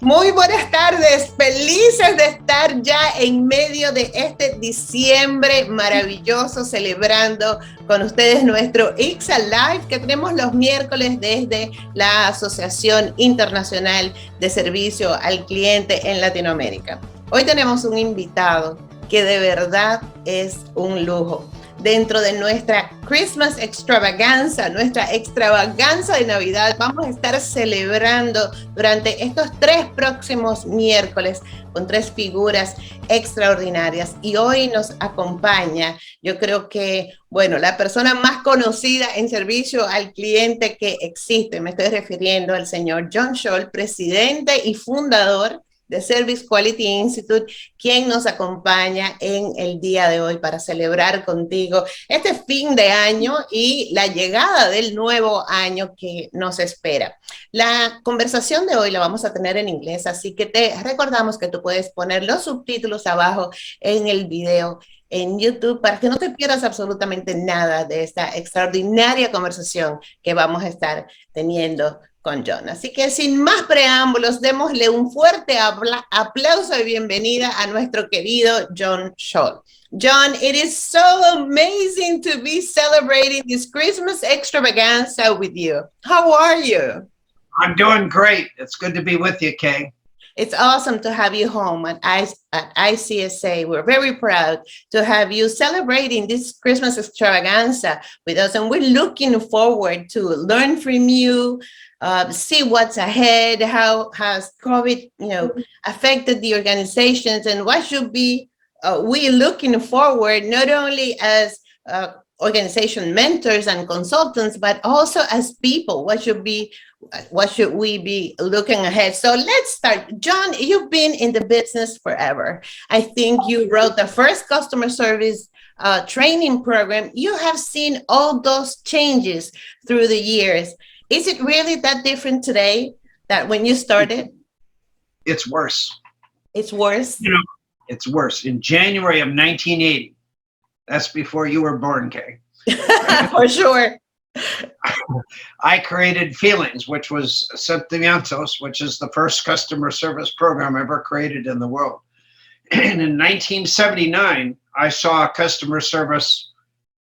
Muy buenas tardes, felices de estar ya en medio de este diciembre maravilloso, celebrando con ustedes nuestro ICSA Live que tenemos los miércoles desde la Asociación Internacional de Servicio al Cliente en Latinoamérica. Hoy tenemos un invitado que de verdad es un lujo. Dentro de nuestra Christmas extravaganza, nuestra extravaganza de Navidad, vamos a estar celebrando durante estos 3 próximos miércoles con 3 figuras extraordinarias. Y hoy nos acompaña, yo creo que, bueno, la persona más conocida en servicio al cliente que existe. Me estoy refiriendo al señor Tschohl, presidente y fundador de Service Quality Institute, quien nos acompaña en el día de hoy para celebrar contigo este fin de año y la llegada del nuevo año que nos espera. La conversación de hoy la vamos a tener en inglés, así que te recordamos que tú puedes poner los subtítulos abajo en el video en YouTube para que no te pierdas absolutamente nada de esta extraordinaria conversación que vamos a estar teniendo con John. Así que sin más preámbulos, démosle un fuerte aplauso de bienvenida a nuestro querido Tschohl. John, it is so amazing to be celebrating this Christmas extravaganza with you. How are you? I'm doing great. It's good to be with you, Kay. It's awesome to have you home at ICSA. We're very proud to have you celebrating this Christmas extravaganza with us, and we're looking forward to learn from you, see what's ahead, how has COVID, affected the organizations, and what should be we looking forward, not only as organization mentors and consultants, but also as people. What should we be looking ahead? So let's start. John, you've been in the business forever. I think you wrote the first customer service training program. You have seen all those changes through the years. Is it really that different today that when you started? It's worse. It's worse? It's worse. In January of 1980, that's before you were born, Kay. For sure. I created Feelings, which was Sentimientos, which is the first customer service program ever created in the world. And in 1979, I saw customer service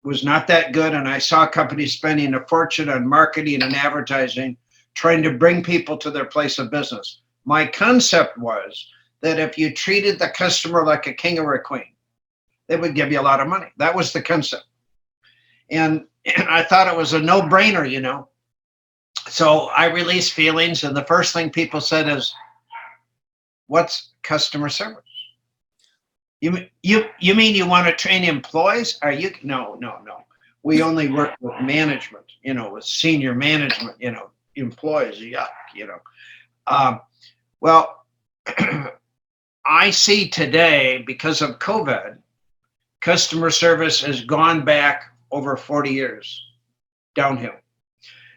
was not that good, and I saw companies spending a fortune on marketing and advertising, trying to bring people to their place of business. My concept was that if you treated the customer like a king or a queen, they would give you a lot of money. That was the concept. And I thought it was a no-brainer, So I released Feelings, and the first thing people said is, "What's customer service? You mean you want to train employees? Are you?" No. We only work with management, with senior management, employees, yuck, Well, I see today, because of COVID, customer service has gone back over 40 years, downhill.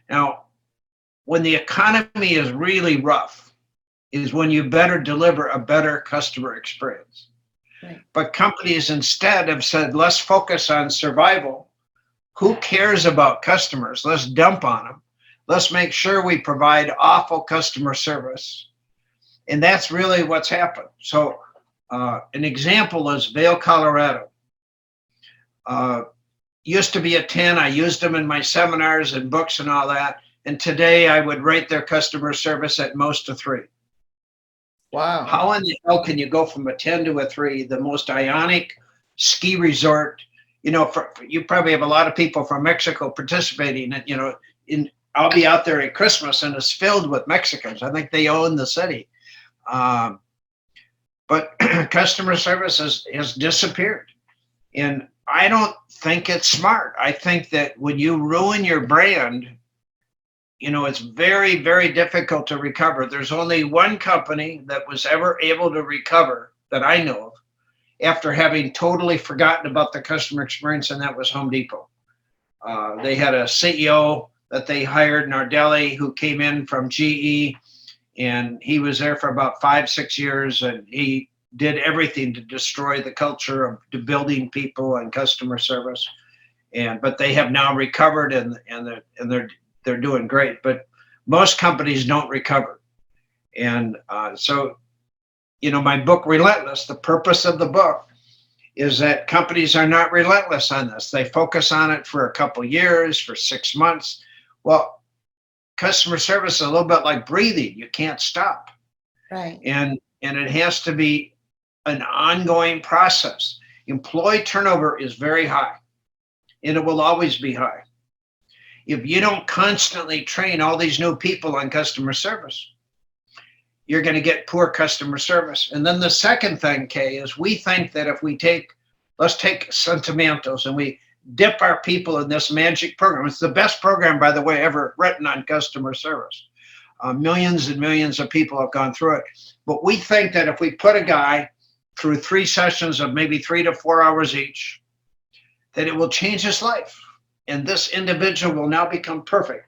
Now, when the economy is really rough, is when you better deliver a better customer experience. Right. But companies instead have said, let's focus on survival. Who cares about customers? Let's dump on them. Let's make sure we provide awful customer service. And that's really what's happened. So an example is Vail, Colorado. Used to be a 10. I used them in my seminars and books and all that. And today I would rate their customer service at most a 3. Wow. How in the hell can you go from a 10 to a 3? The most ionic ski resort, you probably have a lot of people from Mexico participating. I'll be out there at Christmas and it's filled with Mexicans. I think they own the city. But customer service has disappeared. And I don't think it's smart. I think that when you ruin your brand, it's very, very difficult to recover. There's only one company that was ever able to recover that I know of after having totally forgotten about the customer experience, and that was Home Depot. They had a CEO that they hired, Nardelli, who came in from GE, and he was there for about 5-6 years, and he did everything to destroy the culture of building people and customer service. But they have now recovered, and they're doing great. But most companies don't recover. And so, my book, Relentless, the purpose of the book is that companies are not relentless on this. They focus on it for a couple years, for 6 months. Well, customer service is a little bit like breathing. You can't stop. Right. And it has to be an ongoing process. Employee turnover is very high, and it will always be high. If you don't constantly train all these new people on customer service, you're going to get poor customer service. And then the second thing, Kay, is we think that if we let's take Sentimientos and we dip our people in this magic program. It's the best program, by the way, ever written on customer service. Millions and millions of people have gone through it. But we think that if we put a guy through 3 sessions of maybe 3 to 4 hours each, that it will change his life. And this individual will now become perfect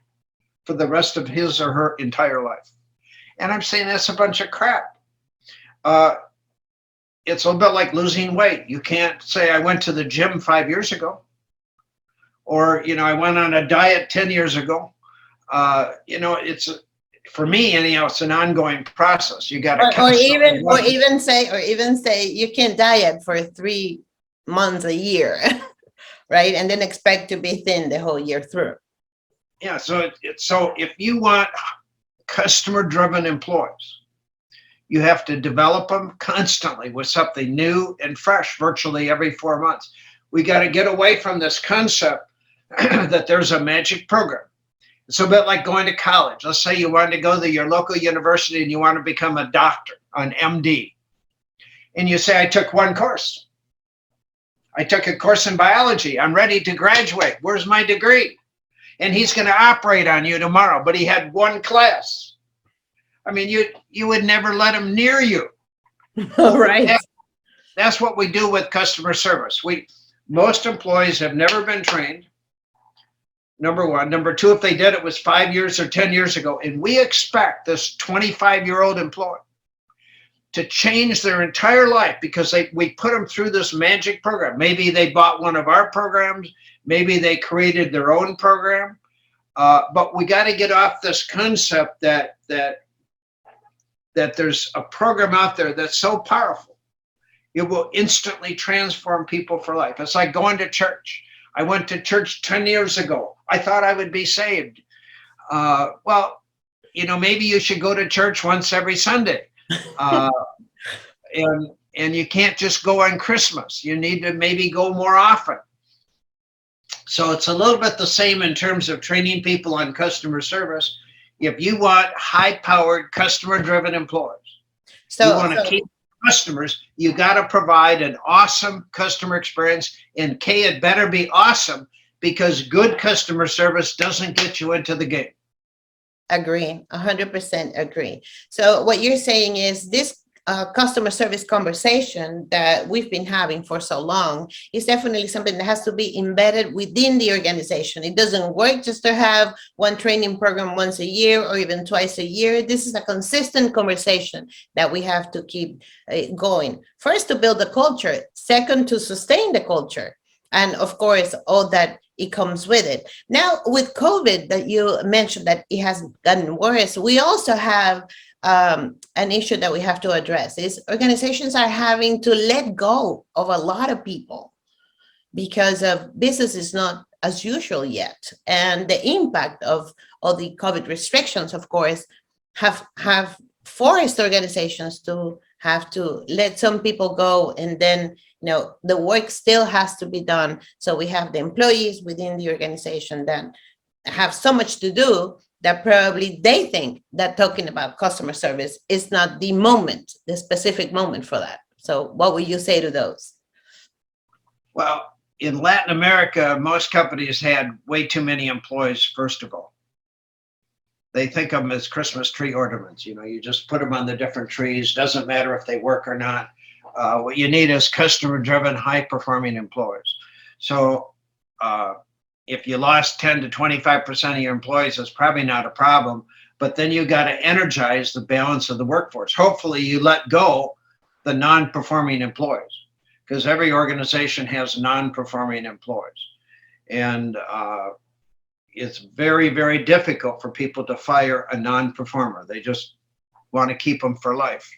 for the rest of his or her entire life. And I'm saying that's a bunch of crap. It's a little bit like losing weight. You can't say, I went to the gym 5 years ago, or, I went on a diet 10 years ago. It's, for me anyhow, it's an ongoing process. You got to, or even say you can diet for 3 months a year, right? And then expect to be thin the whole year through. Yeah. So if you want customer-driven employees, you have to develop them constantly with something new and fresh, virtually every 4 months. We got to get away from this concept that there's a magic program. It's a bit like going to college. Let's say you wanted to go to your local university and you want to become a doctor, an MD. And you say, I took 1 course. I took a course in biology. I'm ready to graduate. Where's my degree? And he's going to operate on you tomorrow, but he had 1 class. I mean, you would never let him near you. Right. That's what we do with customer service. Most employees have never been trained. Number one. Number two, if they did, it was 5 years or 10 years ago. And we expect this 25-year-old employee to change their entire life because we put them through this magic program. Maybe they bought one of our programs. Maybe they created their own program. But we got to get off this concept that there's a program out there that's so powerful. It will instantly transform people for life. It's like going to church. I went to church 10 years ago. I thought I would be saved. Well, maybe you should go to church once every Sunday. And you can't just go on Christmas. You need to maybe go more often. So it's a little bit the same in terms of training people on customer service. If you want high-powered, customer-driven employees, you want to keep customers, you got to provide an awesome customer experience. And Kay, it better be awesome because good customer service doesn't get you into the game. Agree, 100% agree. So what you're saying is this customer service conversation that we've been having for so long is definitely something that has to be embedded within the organization. It doesn't work just to have one training program once a year or even twice a year. This is a consistent conversation that we have to keep going. First, to build the culture. Second, to sustain the culture. And of course, all that it comes with it. Now, with COVID that you mentioned that it has gotten worse, we also have an issue that we have to address is organizations are having to let go of a lot of people because of business is not as usual yet. And the impact of all the COVID restrictions, of course, have forced organizations to have to let some people go. And then, the work still has to be done. So we have the employees within the organization that have so much to do that probably they think that talking about customer service is not the specific moment for that. So what would you say to those? Well, in Latin America, most companies had way too many employees, first of all. They think of them as Christmas tree ornaments. You just put them on the different trees. Doesn't matter if they work or not. What you need is customer-driven, high-performing employees. So if you lost 10 to 25% of your employees, it's probably not a problem. But then you got to energize the balance of the workforce. Hopefully, you let go the non-performing employees because every organization has non-performing employees. And it's very, very difficult for people to fire a non-performer. They just want to keep them for life,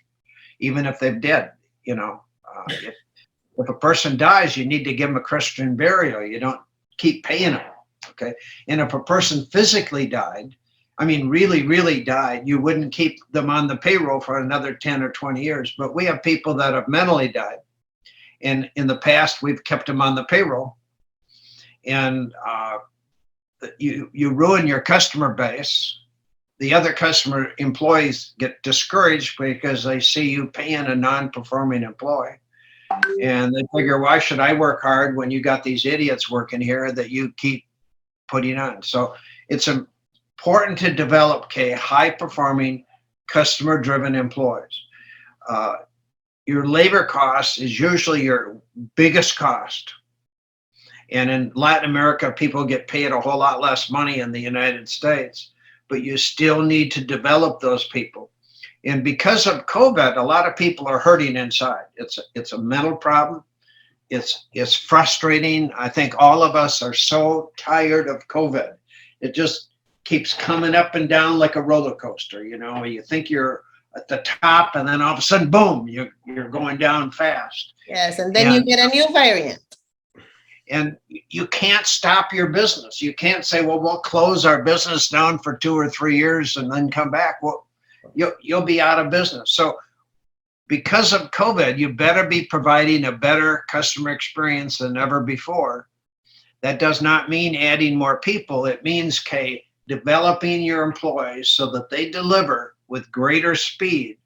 even if they're dead. If a person dies, you need to give them a Christian burial. You don't keep paying them, okay? And if a person physically died, really died, you wouldn't keep them on the payroll for another 10 or 20 years. But we have people that have mentally died. And in the past, we've kept them on the payroll. And you ruin your customer base. The other customer employees get discouraged because they see you paying a non-performing employee. And they figure, why should I work hard when you got these idiots working here that you keep putting on? So it's important to develop high-performing, customer-driven employees. Your labor cost is usually your biggest cost. And in Latin America, people get paid a whole lot less money in the United States, but you still need to develop those people. And because of COVID, a lot of people are hurting inside. It's a mental problem. It's frustrating. I think all of us are so tired of COVID. It just keeps coming up and down like a roller coaster. You think you're at the top, and then all of a sudden, boom, you're going down fast. Yes, and then you get a new variant. And you can't stop your business. You can't say, well, we'll close our business down for 2 or 3 years and then come back. Well, you'll be out of business. So because of COVID, you better be providing a better customer experience than ever before. That does not mean adding more people. It means, developing your employees so that they deliver with greater speed,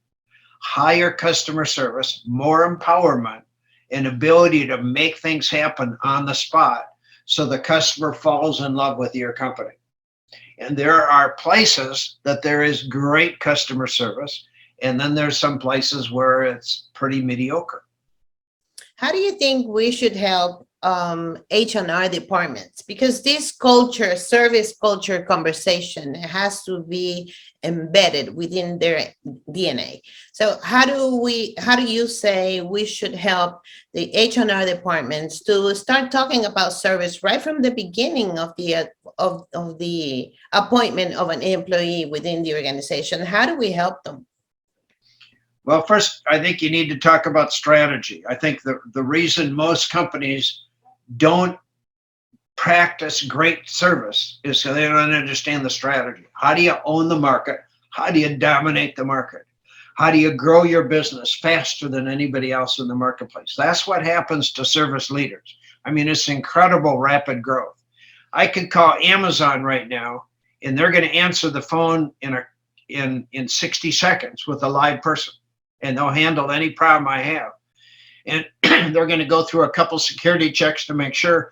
higher customer service, more empowerment, and ability to make things happen on the spot so the customer falls in love with your company. And there are places that there is great customer service, and then there's some places where it's pretty mediocre. How do you think we should help H&R departments? Because this culture, service culture conversation has to be embedded within their DNA. So how do you say we should help the H&R departments to start talking about service right from the beginning of the appointment of an employee within the organization? How do we help them? Well, first, I think you need to talk about strategy. I think the reason most companies don't practice great service is because they don't understand the strategy. How do you own the market? How do you dominate the market? How do you grow your business faster than anybody else in the marketplace? That's what happens to service leaders. It's incredible rapid growth. I could call Amazon right now, and they're going to answer the phone in 60 seconds with a live person, and they'll handle any problem I have. And they're going to go through a couple security checks to make sure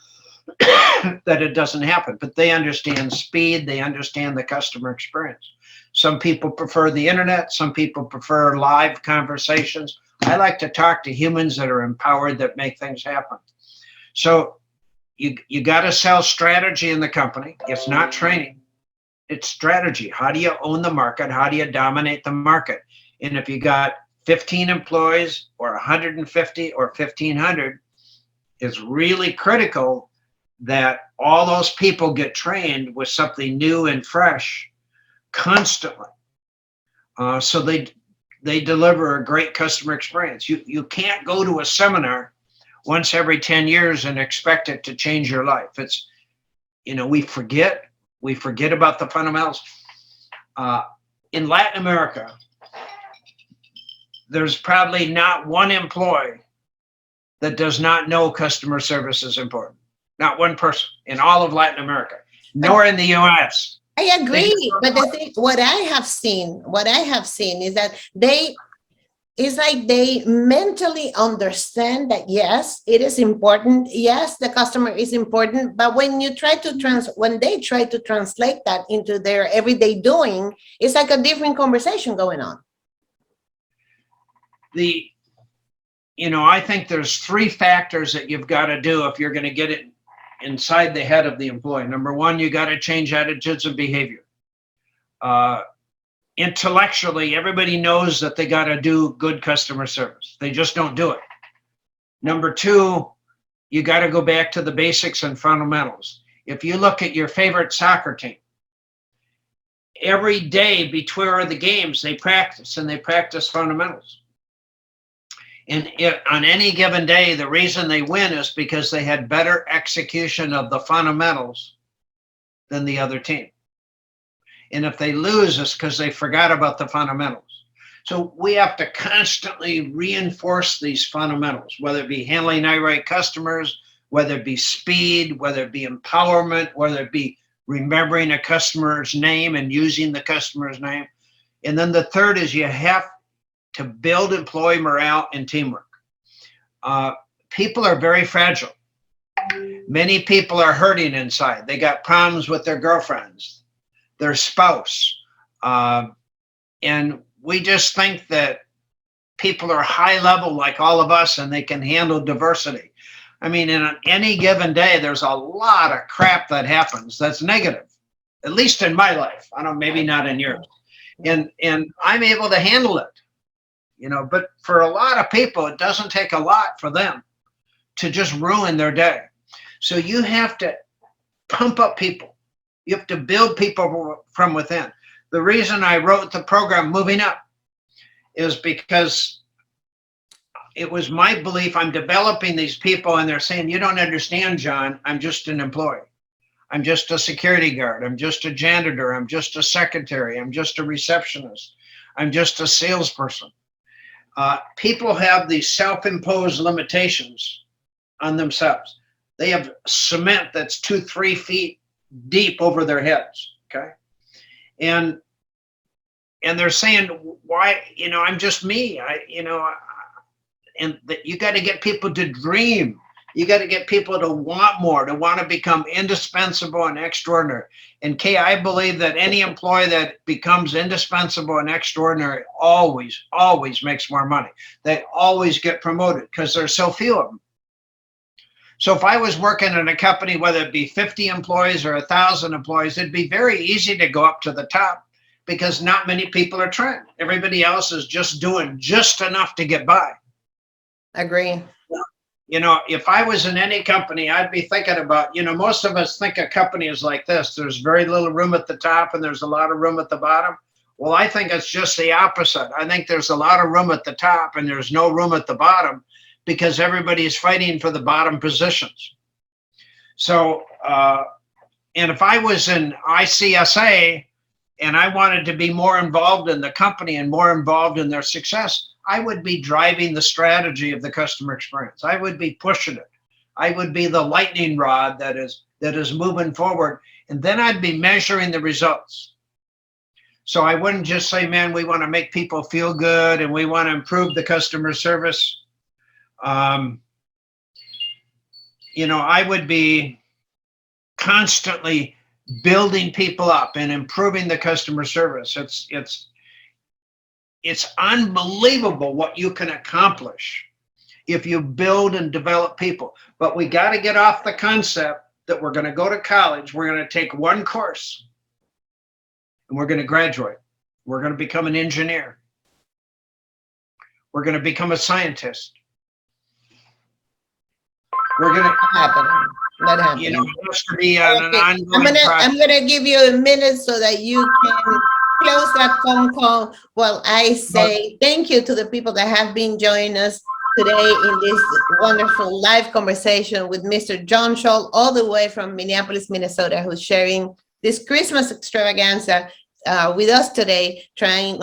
that it doesn't happen. But they understand speed. They understand the customer experience. Some people prefer the internet. Some people prefer live conversations. I like to talk to humans that are empowered, that make things happen. So you got to sell strategy in the company. It's not training. It's strategy. How do you own the market? How do you dominate the market? And if you got 15 employees or 150 or 1,500, it's really critical that all those people get trained with something new and fresh constantly, so they deliver a great customer experience. You can't go to a seminar once every 10 years and expect it to change your life. It's, we forget about the fundamentals. In Latin America, there's probably not one employee that does not know customer service is important. Not one person in all of Latin America, nor in the US. I agree, but the thing, what I have seen is that it's like they mentally understand that yes, it is important. Yes, the customer is important, but when they try to translate that into their everyday doing, it's like a different conversation going on. I think there's 3 factors that you've got to do if you're going to get it inside the head of the employee. Number 1, you got to change attitudes and behavior. Intellectually, everybody knows that they got to do good customer service. They just don't do it. Number 2, you got to go back to the basics and fundamentals. If you look at your favorite soccer team every day between the games, they practice fundamentals. And on any given day, the reason they win is because they had better execution of the fundamentals than the other team. And if they lose, it's because they forgot about the fundamentals. So we have to constantly reinforce these fundamentals, whether it be handling irate customers, whether it be speed, whether it be empowerment, whether it be remembering a customer's name and using the customer's name. And then the third is you have to build employee morale and teamwork. People are very fragile. Many people are hurting inside. They got problems with their girlfriends, their spouse. And we just think that people are high level like all of us and they can handle diversity. I mean, in any given day, there's a lot of crap that happens that's negative, at least in my life. I don't know, maybe not in yours. And I'm able to handle it, you know, but for a lot of people, it doesn't take a lot for them to just ruin their day. So you have to pump up people. You have to build people from within. The reason I wrote the program Moving Up is because it was my belief I'm developing these people and they're saying, you don't understand, John, I'm just an employee. I'm just a security guard. I'm just a janitor. I'm just a secretary. I'm just a receptionist. I'm just a salesperson. People have these self-imposed limitations on themselves. They have cement that's 2-3 feet deep over their heads, okay? And they're saying, why, you know, I'm just me, and that you got to get people to dream. You got to get people to want more, to want to become indispensable and extraordinary. And Kay, I believe that any employee that becomes indispensable and extraordinary always makes more money. They always get promoted because there's so few of them. So if I was working in a company, whether it be 50 employees or 1,000 employees, it'd be very easy to go up to the top because not many people are trying. Everybody else is just doing just enough to get by. Agree. You know, if I was in any company, I'd be thinking about, you know, most of us think a company is like this. There's very little room at the top and there's a lot of room at the bottom. Well, I think it's just the opposite. I think there's a lot of room at the top and there's no room at the bottom because everybody is fighting for the bottom positions. So, and if I was in ICSA and I wanted to be more involved in the company and more involved in their success, I would be driving the strategy of the customer experience. I would be pushing it. I would be the lightning rod that is moving forward. And then I'd be measuring the results. So I wouldn't just say, man, we want to make people feel good and we want to improve the customer service. You know, I would be constantly building people up and improving the customer service. It's unbelievable what you can accomplish if you build and develop people. But we got to get off the concept that we're going to go to college, we're going to take one course, and we're going to graduate. We're going to become an engineer. We're going to become a scientist. We're going to happen. Not happening. You know, it has to be an ongoing process. I'm gonna give you a minute so that you can close that phone call while I say thank you to the people that have been joining us today in this wonderful live conversation with Mr. John Tschohl, all the way from Minneapolis, Minnesota, who's sharing this Christmas extravaganza with us today, trying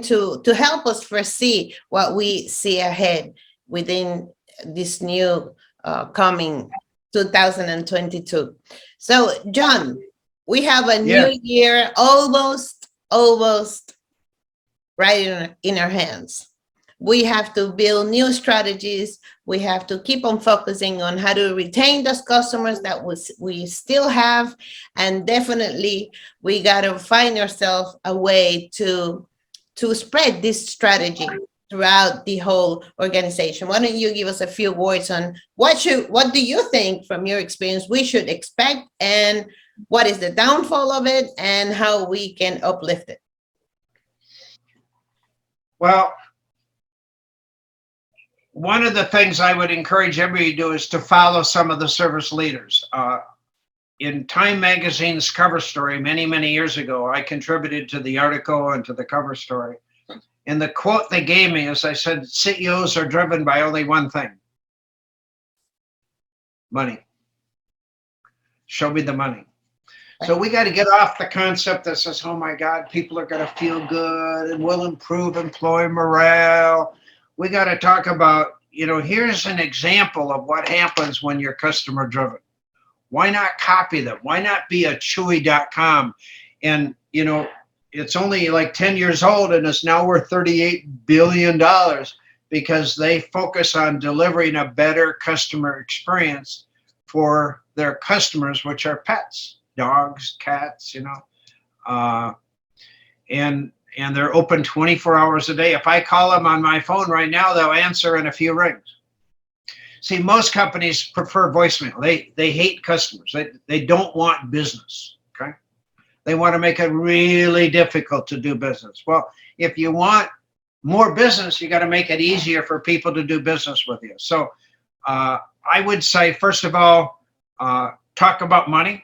to help us foresee what we see ahead within this new coming 2022. So, John, we have a new year almost right in our hands. We have to build new strategies. We have to keep on focusing on how to retain those customers that we still have. And definitely, we got to find ourselves a way to spread this strategy throughout the whole organization. Why don't you give us a few words on what do you think from your experience we should expect, and what is the downfall of it, and how we can uplift it? Well, one of the things I would encourage everybody to do is to follow some of the service leaders. in Time Magazine's cover story many, many years ago, I contributed to the article and to the cover story. And the quote they gave me is, I said, CEOs are driven by only one thing: money. Show me the money. So we got to get off the concept that says, oh my God, people are going to feel good and will improve employee morale. We got to talk about, here's an example of what happens when you're customer driven. Why not copy them? Why not be a Chewy.com? And, it's only like 10 years old and it's now worth $38 billion because they focus on delivering a better customer experience for their customers, which are pets. Dogs, cats, and they're open 24 hours a day. If I call them on my phone right now, they'll answer in a few rings. See, most companies prefer voicemail. They hate customers. They don't want business, okay? They want to make it really difficult to do business. Well, if you want more business, you got to make it easier for people to do business with you. So I would say, first of all, talk about money.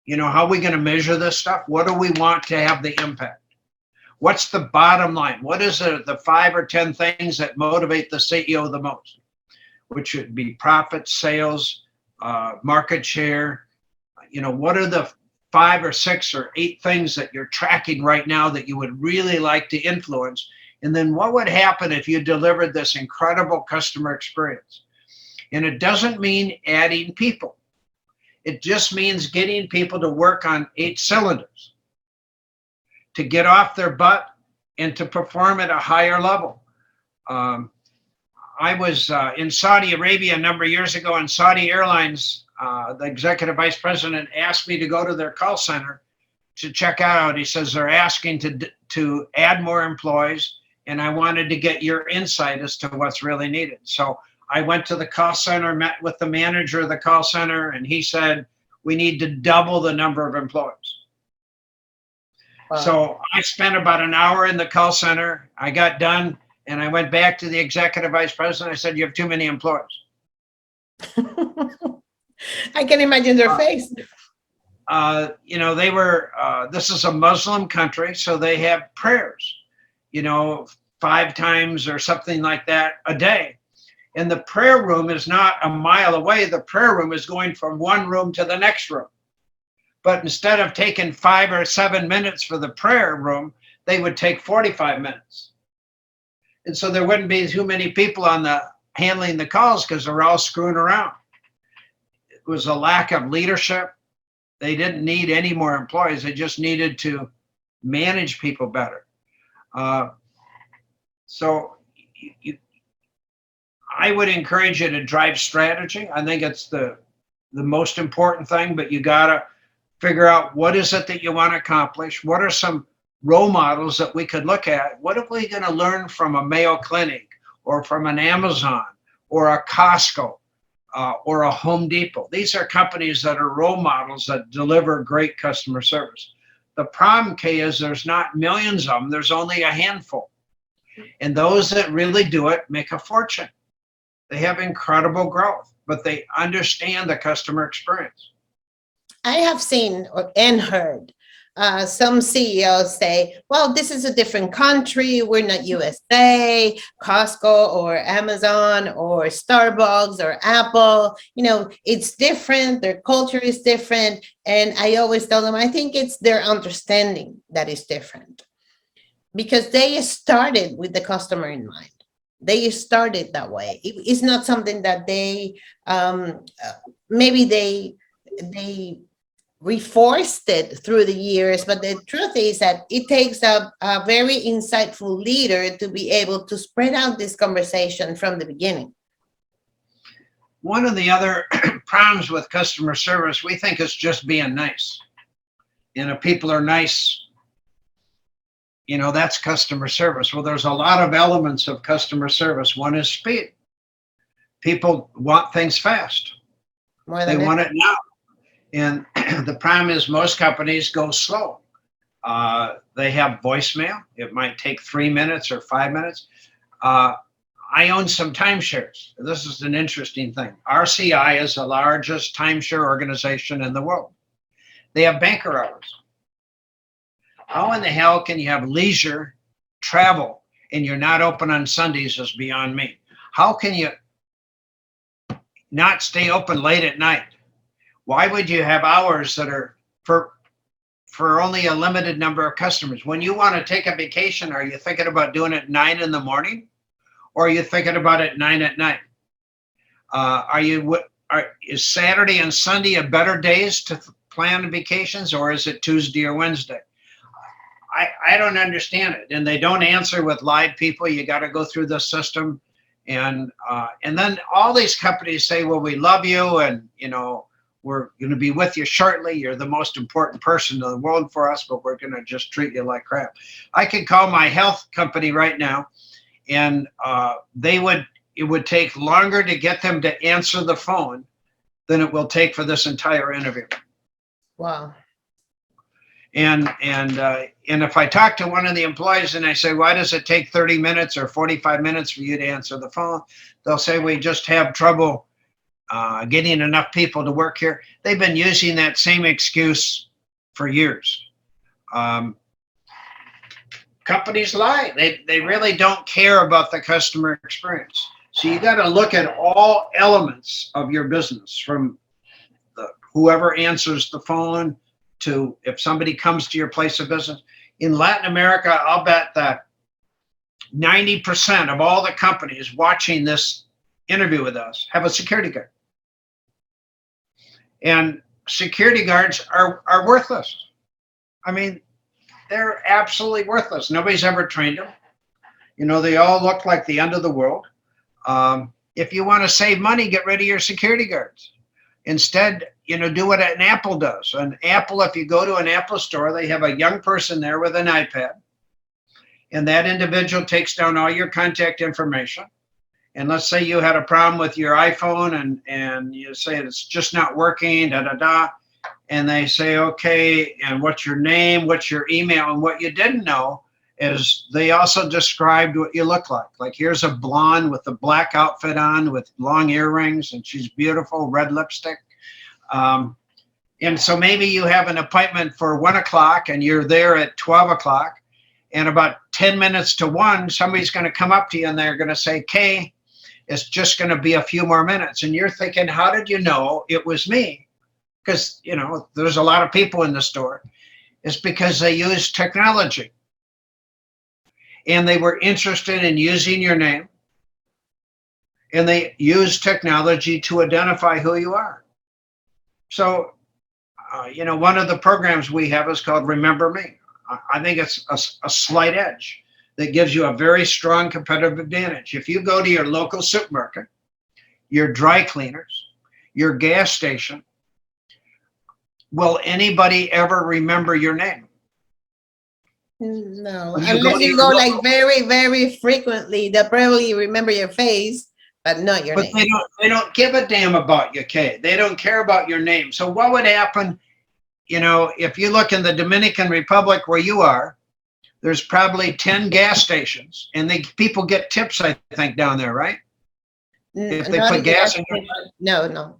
How are we going to measure this stuff? What do we want to have the impact? What's the bottom line? What is the 5 or 10 things that motivate the CEO the most? Which would be profit, sales, market share. What are the 5 or 6 or 8 things that you're tracking right now that you would really like to influence? And then what would happen if you delivered this incredible customer experience? And it doesn't mean adding people. It just means getting people to work on 8 cylinders, to get off their butt and to perform at a higher level. I was in Saudi Arabia a number of years ago, and Saudi Airlines, the executive vice president asked me to go to their call center to check out. He says they're asking to add more employees, and I wanted to get your insight as to what's really needed. So I went to the call center, met with the manager of the call center, and he said, we need to double the number of employees. Wow. So I spent about an hour in the call center. I got done, and I went back to the executive vice president. I said, you have too many employees. I can imagine their face. They were, this is a Muslim country, so they have prayers, 5 times or something like that a day. And the prayer room is not a mile away. The prayer room is going from one room to the next room. But instead of taking 5 or 7 minutes for the prayer room, they would take 45 minutes. And so there wouldn't be too many people handling the calls because they're all screwing around. It was a lack of leadership. They didn't need any more employees. They just needed to manage people better. I would encourage you to drive strategy. I think it's the most important thing, but you gotta figure out what is it that you want to accomplish. What are some role models that we could look at? What are we gonna learn from a Mayo Clinic or from an Amazon or a Costco or a Home Depot? These are companies that are role models that deliver great customer service. The problem, Kay, is there's not millions of them. There's only a handful. And those that really do it make a fortune. They have incredible growth, but they understand the customer experience. I have seen and heard some CEOs say, well, this is a different country. We're not USA, Costco or Amazon or Starbucks or Apple. It's different. Their culture is different. And I always tell them, I think it's their understanding that is different because they started with the customer in mind. They started that way. It's not something that they, maybe they reinforced it through the years, but the truth is that it takes a very insightful leader to be able to spread out this conversation from the beginning. One of the other problems with customer service, we think it's just being nice. If people are nice, that's customer service. Well, there's a lot of elements of customer service. One is speed. People want things fast. They want it now. And the problem is most companies go slow. They have voicemail. It might take 3 minutes or 5 minutes. I own some timeshares. This is an interesting thing. RCI is the largest timeshare organization in the world. They have banker hours. How in the hell can you have leisure travel and you're not open on Sundays is beyond me. How can you not stay open late at night? Why would you have hours that are for only a limited number of customers? When you want to take a vacation, are you thinking about doing it 9 in the morning? Or are you thinking about it 9 at night? Is Saturday and Sunday a better days to plan vacations, or is it Tuesday or Wednesday? I don't understand it, and they don't answer with live people. You got to go through the system, and then all these companies say, "Well, we love you, and we're going to be with you shortly. You're the most important person in the world for us, but we're going to just treat you like crap." I could call my health company right now, and it would take longer to get them to answer the phone than it will take for this entire interview. Wow. And if I talk to one of the employees and I say, why does it take 30 minutes or 45 minutes for you to answer the phone? They'll say, we just have trouble getting enough people to work here. They've been using that same excuse for years. Companies lie. They really don't care about the customer experience. So you got to look at all elements of your business, from whoever answers the phone to if somebody comes to your place of business. In Latin America, I'll bet that 90% of all the companies watching this interview with us have a security guard. And security guards are worthless. I mean, they're absolutely worthless. Nobody's ever trained them. They all look like the end of the world. If you want to save money, get rid of your security guards. Instead, do what an Apple does. An Apple, if you go to an Apple store, they have a young person there with an iPad. And that individual takes down all your contact information. And let's say you had a problem with your iPhone and you say it's just not working, And they say, okay, and what's your name, what's your email? And what you didn't know is they also described what you look like. Like, here's a blonde with a black outfit on with long earrings, and she's beautiful, red lipstick. And so maybe you have an appointment for 1 o'clock and you're there at 12 o'clock, and about 10 minutes to 1, somebody's going to come up to you and they're going to say, Kay, it's just going to be a few more minutes. And you're thinking, how did you know it was me? Because, there's a lot of people in the store. It's because they use technology. And they were interested in using your name. And they use technology to identify who you are. So, one of the programs we have is called Remember Me. I think it's a slight edge that gives you a very strong competitive advantage. If you go to your local supermarket, your dry cleaners, your gas station, will anybody ever remember your name? No, unless you go like very, very frequently, they'll probably remember your face, but not your name. But they don't give a damn about you, Kay. They don't care about your name. So what would happen, if you look in the Dominican Republic where you are, there's probably 10 gas stations, and people get tips, I think, down there, right? If they put gas in your... No.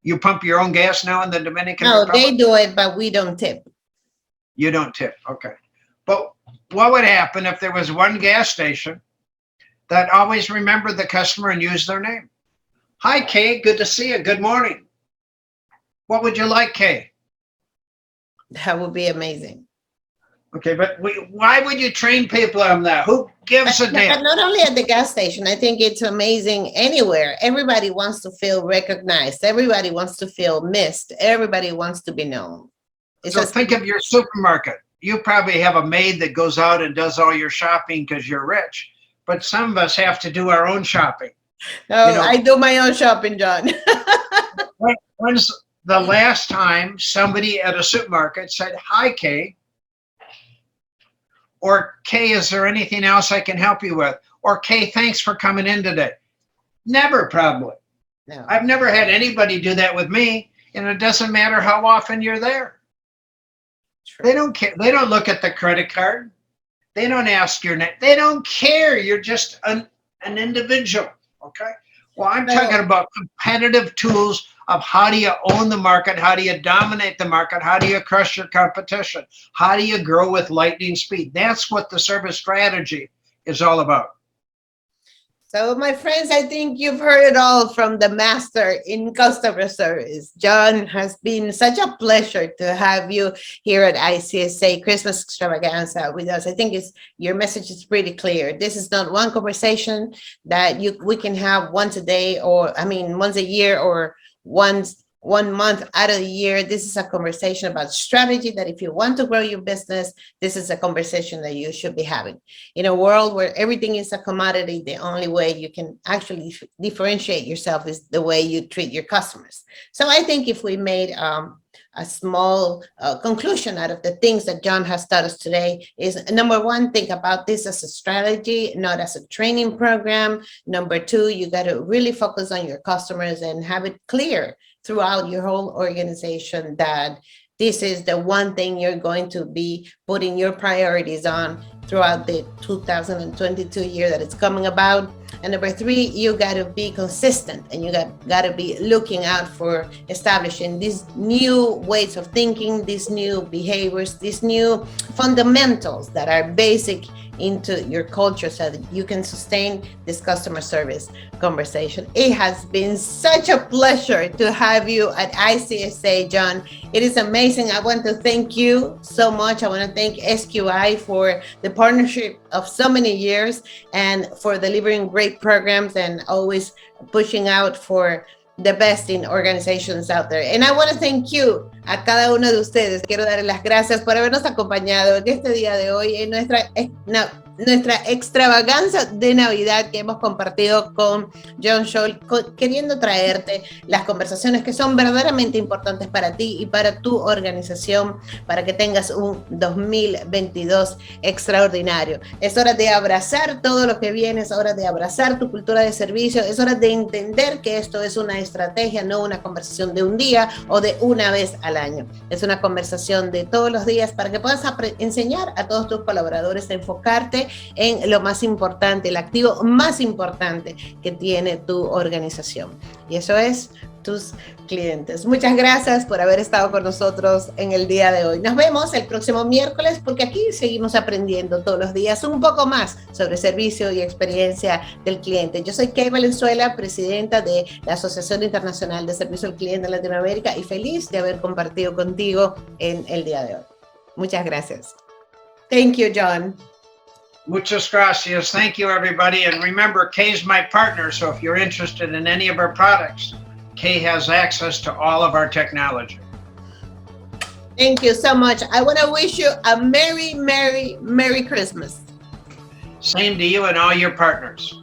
You pump your own gas now in the Dominican Republic? No, they do it, but we don't tip. You don't tip, okay. But what would happen if there was one gas station that always remembered the customer and used their name? Hi, Kay, good to see you. Good morning. What would you like, Kay? That would be amazing. Okay, but why would you train people on that? Who gives a damn? But not only at the gas station. I think it's amazing anywhere. Everybody wants to feel recognized. Everybody wants to feel missed. Everybody wants to be known. So think of your supermarket. You probably have a maid that goes out and does all your shopping because you're rich. But some of us have to do our own shopping. No, I do my own shopping, John. When's the last time somebody at a supermarket said, hi, Kay? Or, Kay, is there anything else I can help you with? Or, Kay, thanks for coming in today. Never, probably. No. I've never had anybody do that with me, and it doesn't matter how often you're there. True. They don't care. They don't look at the credit card. They don't ask your name. They don't care. You're just an individual, okay? Well, I'm talking about competitive tools of how do you own the market, how do you dominate the market, how do you crush your competition, how do you grow with lightning speed. That's what the service strategy is all about. So, my friends, I think you've heard it all from the master in customer service. John, has been such a pleasure to have you here at ICSA Christmas Extravaganza with us. I think your message is pretty clear. This is not one conversation that we can have once a day, or once a year, or once 1 month out of the year. This is a conversation about strategy that if you want to grow your business, this is a conversation that you should be having. In a world where everything is a commodity, the only way you can actually differentiate yourself is the way you treat your customers. So I think if we made a small conclusion out of the things that John has taught us today is, number one, think about this as a strategy, not as a training program. Number two, you got to really focus on your customers and have it clear throughout your whole organization that this is the one thing you're going to be putting your priorities on throughout the 2022 year that it's coming about. And number three, you got to be consistent, and you got to be looking out for establishing these new ways of thinking, these new behaviors, these new fundamentals that are basic into your culture so that you can sustain this customer service conversation. It has been such a pleasure to have you at ICSA, John. It is amazing. I want to thank you so much. I want to thank SQI for the partnership of so many years and for delivering great programs and always pushing out for the best in organizations out there. And I want to thank you a cada uno de ustedes. Quiero darles las gracias por habernos acompañado en este día de hoy en nuestra extravaganza de Navidad que hemos compartido con John Tschohl, queriendo traerte las conversaciones que son verdaderamente importantes para ti y para tu organización, para que tengas un 2022 extraordinario. Es hora de abrazar todo lo que viene, es hora de abrazar tu cultura de servicio, es hora de entender que esto es una estrategia, no una conversación de un día o de una vez al año. Es una conversación de todos los días para que puedas enseñar a todos tus colaboradores a enfocarte en lo más importante, el activo más importante que tiene tu organización. Y eso es tus clientes. Muchas gracias por haber estado con nosotros en el día de hoy. Nos vemos el próximo miércoles porque aquí seguimos aprendiendo todos los días un poco más sobre servicio y experiencia del cliente. Yo soy Valenzuela, presidenta de la Asociación Internacional de Servicio al Cliente en Latinoamérica y feliz de haber compartido contigo en el día de hoy. Muchas gracias. Thank you, John. Muchas gracias. Thank you, everybody. And remember, Kay's my partner, so if you're interested in any of our products, Kay has access to all of our technology. Thank you so much. I want to wish you a Merry, Merry, Merry Christmas. Same to you and all your partners.